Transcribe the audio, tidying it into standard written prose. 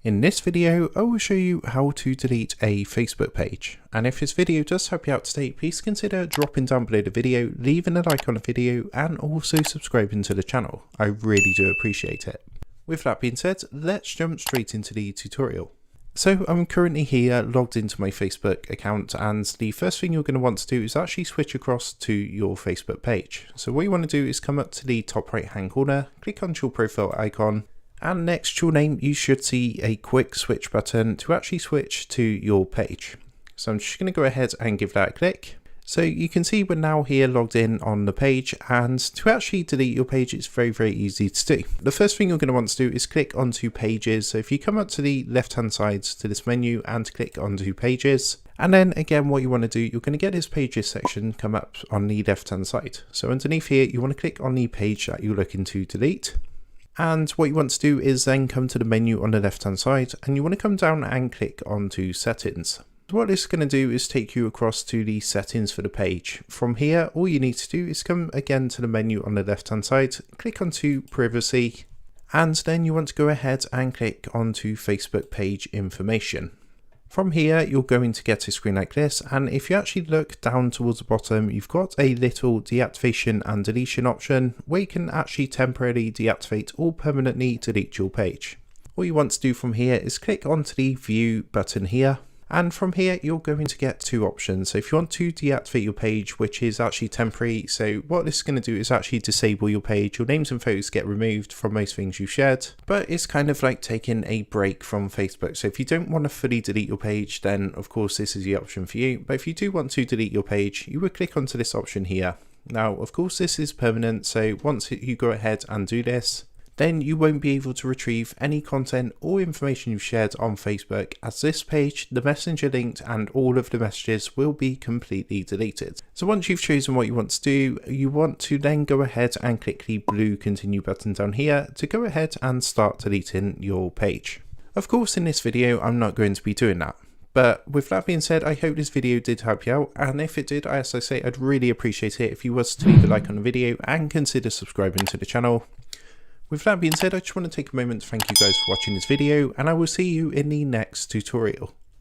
In this video, I will show you how to delete a Facebook page. And if this video does help you out today, please consider dropping down below the video, leaving a like on the video, and also subscribing to the channel. I really do appreciate it. With that being said, let's jump straight into the tutorial. So I'm currently here logged into my Facebook account, and the first thing you're going to want to do is actually switch across to your Facebook page. So what you want to do is come up to the top right hand corner, click on your profile icon, and next to your name you should see a quick switch button to actually switch to your page. So I'm just going to go ahead and give that a click. So you can see we're now here logged in on the page, and to actually delete your page it's very easy to do. The first thing you're going to want to do is click onto pages. So if you come up to the left hand side to this menu and click onto pages, and then again what you want to do, you're going to get this pages section come up on the left hand side. So underneath here you want to click on the page that you're looking to delete. And what you want to do is then come to the menu on the left hand side, and you want to come down and click onto settings. So what this is going to do is take you across to the settings for the page. From here, all you need to do is come again to the menu on the left hand side, click onto privacy, and then you want to go ahead and click onto Facebook page information. From here, you're going to get a screen like this, and if you actually look down towards the bottom, you've got a little deactivation and deletion option where you can actually temporarily deactivate or permanently delete your page. All you want to do from here is click onto the view button here. And from here, you're going to get two options. So if you want to deactivate your page, which is actually temporary, so what this is going to do is actually disable your page. Your names and photos get removed from most things you've shared, but it's kind of like taking a break from Facebook. So if you don't want to fully delete your page, then of course this is the option for you. But if you do want to delete your page, you would click onto this option here. Now, of course, this is permanent. So once you go ahead and do this, then you won't be able to retrieve any content or information you've shared on Facebook, as this page, the messenger linked, and all of the messages will be completely deleted. So once you've chosen what you want to do, you want to then go ahead and click the blue continue button down here to go ahead and start deleting your page. Of course, in this video, I'm not going to be doing that. But with that being said, I hope this video did help you out, and if it did, as I say, I'd really appreciate it if you was to leave a like on the video and consider subscribing to the channel. With that being said, I just want to take a moment to thank you guys for watching this video, and I will see you in the next tutorial.